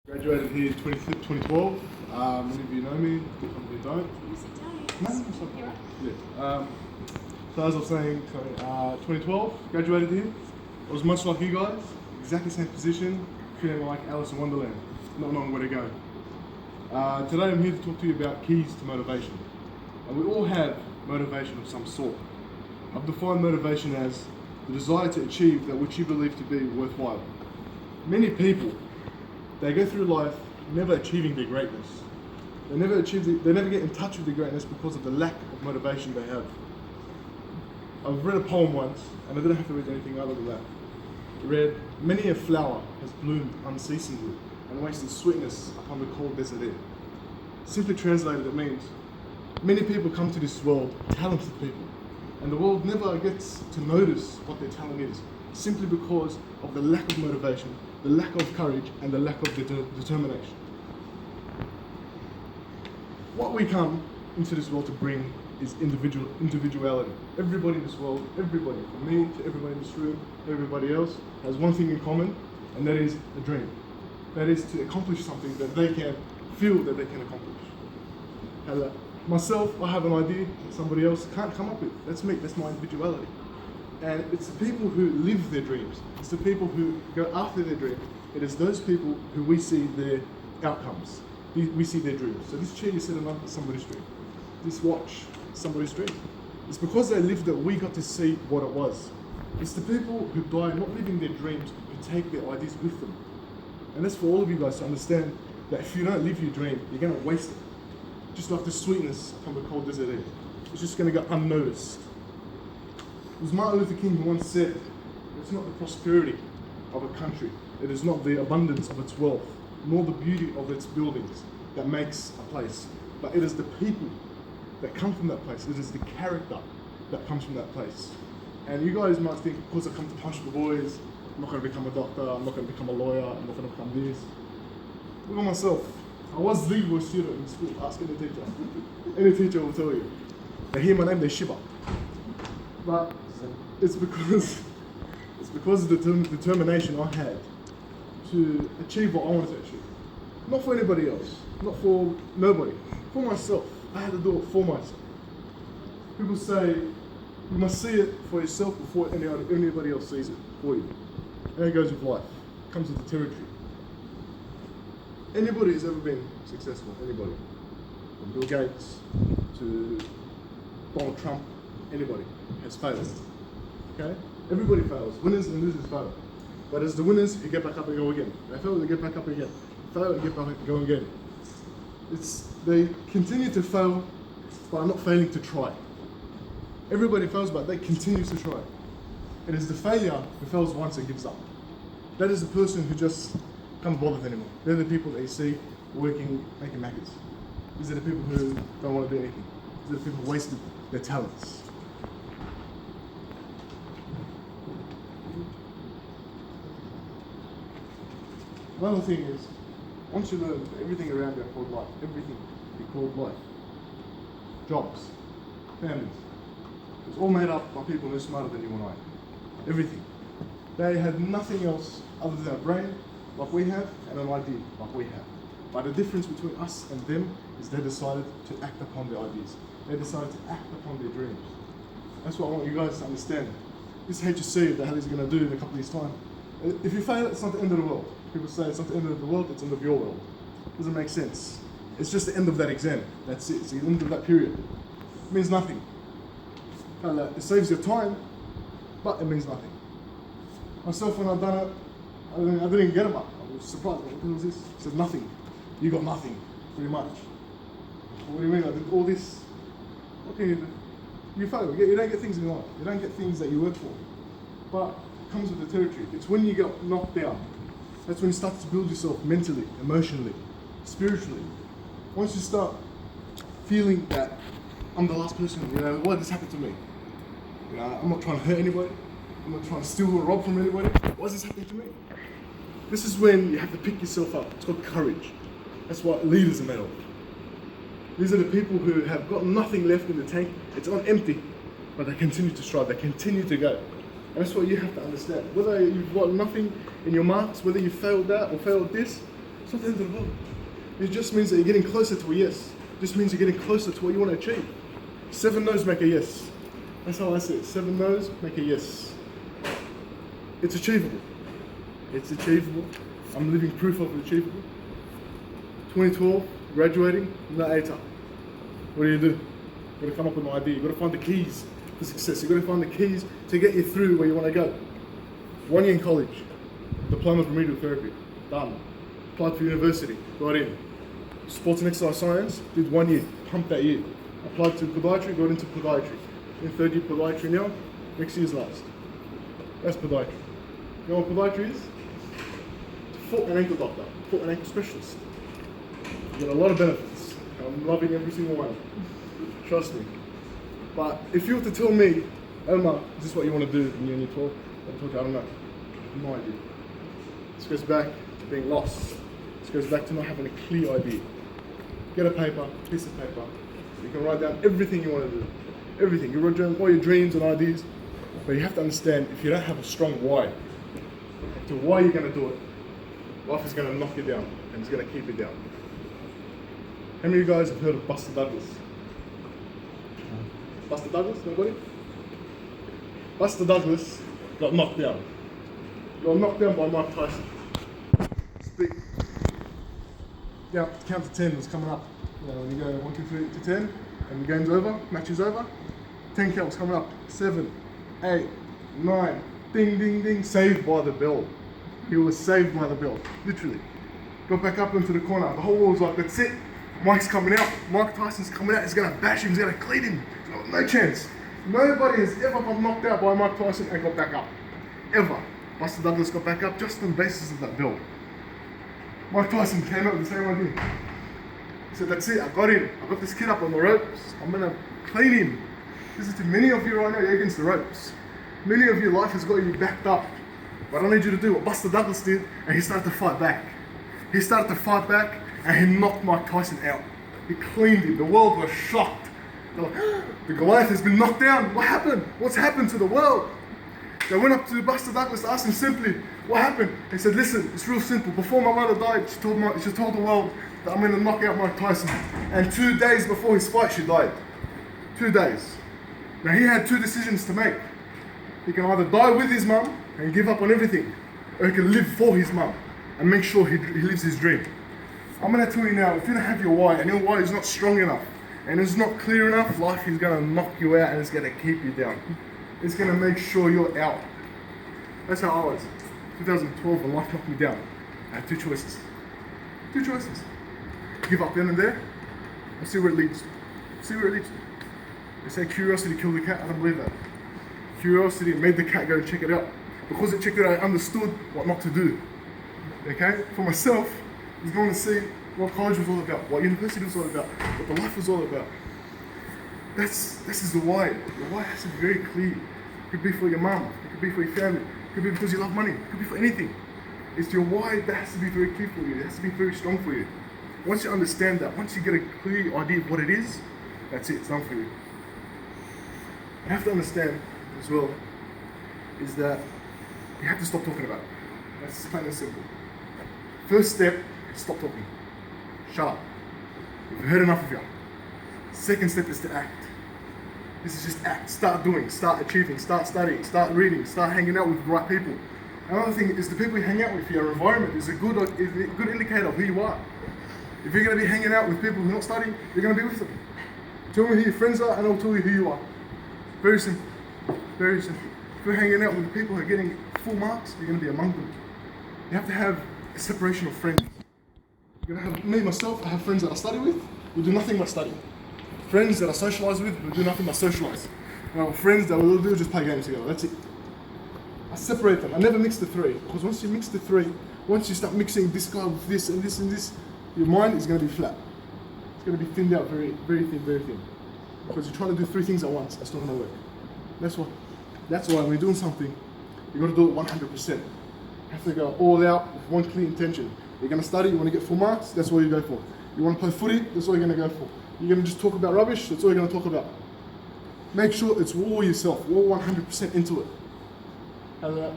Graduated here 2012. Many of you know me, some of you don't. No, You're right. yeah. So as I was saying, 2012, graduated here. I was much like you guys, exactly same position, feeling like Alice in Wonderland, not knowing where to go. Today I'm here to talk to you about keys to motivation. And we all have motivation of some sort. I've defined motivation as the desire to achieve that which you believe to be worthwhile. Many people, they go through life never achieving their greatness. They never get in touch with their greatness because of the lack of motivation they have. I've read a poem once, and I didn't have to read anything other than that. It read, "Many a flower has bloomed unceasingly and wasted sweetness upon the cold desert air." Simply translated, it means many people come to this world, talented people, and the world never gets to notice what their talent is, simply because of the lack of motivation, the lack of courage, and the lack of determination. What we come into this world to bring is individuality. Everybody in this world, everybody, from me to everybody in this room, everybody else, has one thing in common, and that is a dream. That is to accomplish something that they can feel that they can accomplish. And, myself, I have an idea that somebody else can't come up with. That's me, that's my individuality. And it's the people who live their dreams. It's the people who go after their dream. It is those people who we see their outcomes. We see their dreams. So this chair is sitting on somebody's dream. This watch, somebody's dream. It's because they lived that we got to see what it was. It's the people who die not living their dreams, who take their ideas with them. And that's for all of you guys to understand that if you don't live your dream, you're going to waste it. Just like the sweetness from the cold desert air. It's just going to go unnoticed. It was Martin Luther King who once said, "It's not the prosperity of a country, it is not the abundance of its wealth, nor the beauty of its buildings that makes a place, but it is the people that come from that place. It is the character that comes from that place." And you guys might think, of course I come to Punchbowl boys, I'm not going to become a doctor, I'm not going to become a lawyer, I'm not going to become this. Look at myself. I was the worst student in school. Ask any teacher. Any teacher will tell you. They hear my name, they shiver. But it's because of the determination I had to achieve what I wanted to achieve. Not for anybody else, not for nobody, for myself. I had to do it for myself. People say you must see it for yourself before anybody else sees it for you. And it goes with life. It comes with the territory. Anybody who's ever been successful, anybody, from Bill Gates to Donald Trump, anybody has failed. Okay? Everybody fails. Winners and losers fail. But it's the winners who get back up and go again. They fail, they get back up again. Fail, they get back and go again. They continue to fail by not failing to try. Everybody fails, but they continue to try. It is the failure who fails once and gives up. That is the person who just can't bother anymore. They're the people that you see working, making Maccas. These are the people who don't want to do anything. These are the people who wasted their talents. Another thing is, once you learn that everything around you is called life, everything is called life. Jobs, families, it's all made up by people who are smarter than you and I. Everything. They had nothing else other than a brain like we have and an idea like we have. But the difference between us and them is they decided to act upon their ideas. They decided to act upon their dreams. That's what I want you guys to understand. This HSC, the hell is going to do in a couple of years' time. If you fail, it's not the end of the world. People say it's not the end of the world, it's the end of your world. It doesn't make sense. It's just the end of that exam. That's it. It's the end of that period. It means nothing. It saves your time, but it means nothing. Myself, when I've done it, I didn't get a mark. I was surprised. What was this? It said nothing. You got nothing, pretty much. What do you mean? I did all this. What can you do? You fail. You don't get things in life. You don't get things that you work for. But it comes with the territory. It's when you get knocked down. That's when you start to build yourself mentally, emotionally, spiritually. Once you start feeling that I'm the last person, what has happened to me? I'm not trying to hurt anybody. I'm not trying to steal or rob from anybody. Why is this happening to me? This is when you have to pick yourself up. It's called courage. That's what leaders are made of. These are the people who have got nothing left in the tank. It's on empty, but they continue to strive. They continue to go. And that's what you have to understand. Whether you've got nothing in your marks, whether you failed that or failed this, It's not the end of the world. It just means that you're getting closer to a yes. It just means you're getting closer to what you want to achieve. 7 no's make a yes. That's how I see it. 7 no's make a yes. It's achievable. It's achievable. I'm living proof of it achievable. 2012, graduating, no ATA. What do? You've got to come up with an idea. You've got to find the keys for success. You've got to find the keys to get you through where you want to go. 1 year in college, diploma of remedial therapy, done. Applied for university, got in. Sports and exercise science, did 1 year, pumped that year. Applied to podiatry, got into podiatry. In 3rd year podiatry now, next year's last. That's podiatry. You know what podiatry is? Foot and ankle doctor, foot and ankle specialist. You get a lot of benefits. I'm loving every single one. Trust me. But if you were to tell me, Omar, is this what you want to do when you're in year 12? I told you, I don't know. No idea. This goes back to being lost. This goes back to not having a clear idea. Get a paper, piece of paper. You can write down everything you want to do. Everything. You write down all your dreams and ideas. But you have to understand, if you don't have a strong why, to why you're going to do it, life is going to knock you down and it's going to keep you down. How many of you guys have heard of Buster Douglas? Buster Douglas, nobody? Buster Douglas got knocked down. Got knocked down by Mike Tyson. Speak. Yeah, count to 10 was coming up. You know, when you go 1, 2, 3 to 10, and the game's over, match is over. 10 count was coming up. 7, 8, 9, ding, ding, ding. Saved by the bell. He was saved by the bell, literally. Got back up into the corner. The whole world was like, that's it. Mike's coming out. Mike Tyson's coming out. He's gonna bash him. He's gonna clean him. No chance. Nobody has ever got knocked out by Mike Tyson and got back up. Ever. Buster Douglas got back up just on the basis of that bell. Mike Tyson came out with the same idea. He said, that's it, I got him. I got this kid up on the ropes. I'm gonna clean him. Listen to many of you right now, you're against the ropes. Many of your life has got you backed up. But I need you to do what Buster Douglas did, and he started to fight back. He started to fight back, and he knocked Mike Tyson out. He cleaned him. The world was shocked. They're like, the Goliath has been knocked down. What happened? What's happened to the world? They went up to Buster Douglas to ask him simply, what happened? He said, listen, it's real simple. Before my mother died, she told the world that I'm going to knock out Mike Tyson. And 2 days before his fight, she died. 2 days. Now he had 2 decisions to make. He can either die with his mum and give up on everything, or he can live for his mum and make sure he lives his dream. I'm going to tell you now, if you don't have your why, and your why is not strong enough, and it's not clear enough, life is going to knock you out and it's going to keep you down. It's going to make sure you're out. That's how I was. 2012, when life knocked me down, I had 2 choices. 2 choices. Give up then and there, and see where it leads. See where it leads. They say curiosity killed the cat. I don't believe that. Curiosity made the cat go and check it out. Because it checked it out, I understood what not to do. Okay? For myself, I was going to see what college was all about, what university was all about, what the life was all about. This is the why. The why has to be very clear. It could be for your mum, it could be for your family, it could be because you love money, it could be for anything. It's your why that has to be very clear for you. It has to be very strong for you. Once you understand that, once you get a clear idea of what it is, that's it, it's done for you. You have to understand as well is that you have to stop talking about it. That's plain and simple. First step, stop talking. Shut up. We've heard enough of you. Second step is to act. This is just act. Start doing, start achieving, start studying, start reading, start hanging out with the right people. Another thing is the people you hang out with, your environment is a good indicator of who you are. If you're going to be hanging out with people who are not studying, you're going to be with them. Tell me who your friends are and I'll tell you who you are. Very simple. Very simple. If you're hanging out with the people who are getting full marks, you're going to be among them. You have to have a separation of friends. You're going to have me, myself, I have friends that I study with who do nothing but study. Friends that I socialise with who do nothing but socialise. And I have friends that will do just play games together. That's it. I separate them. I never mix the 3. Because once you mix the 3, once you start mixing this guy with this and this and this, your mind is going to be flat. It's going to be thinned out very, very thin, very thin. Because you're trying to do 3 things at once. That's not going to work. That's why when you're doing something, you've got to do it 100%. You have to go all out with one clear intention. You're going to study, you want to get full marks, that's what you go for. You want to play footy, that's what you're going to go for. You're going to just talk about rubbish, that's all you're going to talk about. Make sure it's all yourself, all 100% into it. And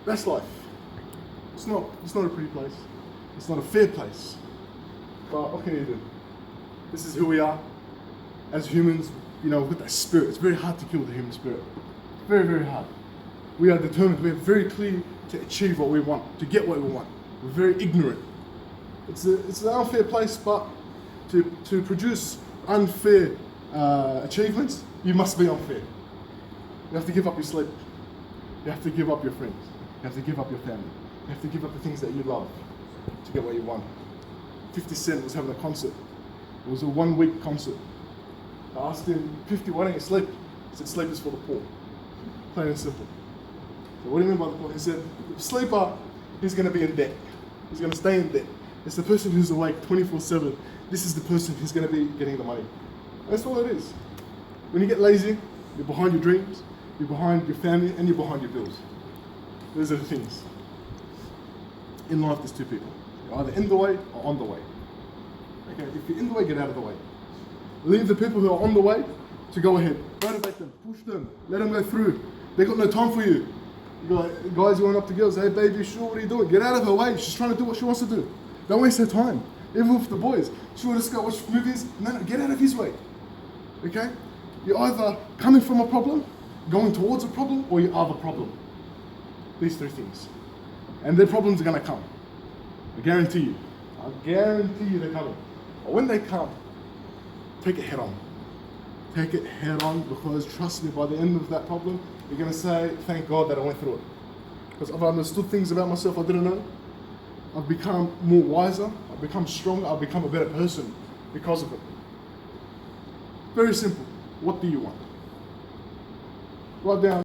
that's life. It's not a pretty place. It's not a fair place. But what can you do? This is who we are. As humans, with that spirit, it's very hard to kill the human spirit. Very, very hard. We are determined, we're very clear to achieve what we want, to get what we want. We're very ignorant. It's an unfair place, but to produce unfair achievements, you must be unfair. You have to give up your sleep. You have to give up your friends. You have to give up your family. You have to give up the things that you love to get what you want. 50 Cent was having a concert. It was a 1-week concert. I asked him, 50, why don't you sleep? He said, sleep is for the poor. Plain and simple. So what do you mean by the poor? He said, the sleeper, he's going to be in debt. He's going to stay in debt. It's the person who's awake 24/7. This is the person who's going to be getting the money. That's all it is. When you get lazy, you're behind your dreams, you're behind your family, and you're behind your bills. Those are the things. In life, there's two people. You're either in the way or on the way. Okay, if you're in the way, get out of the way. Leave the people who are on the way to go ahead. Motivate them, push them, let them go through. They got no time for you. You got guys going up to girls, hey baby, sure, what are you doing? Get out of her way. She's trying to do what she wants to do. Don't waste her time. Even with the boys. She wants to go watch movies. No, get out of his way. Okay? You're either coming from a problem, going towards a problem, or you are the problem. These three things. And their problems are going to come. I guarantee you. I guarantee you they're coming. But when they come, take it head on. Take it head on, because trust me, by the end of that problem, you're going to say, thank God that I went through it. Because I've understood things about myself I didn't know. I've become more wiser. I've become stronger. I've become a better person because of it. Very simple. What do you want? Write down.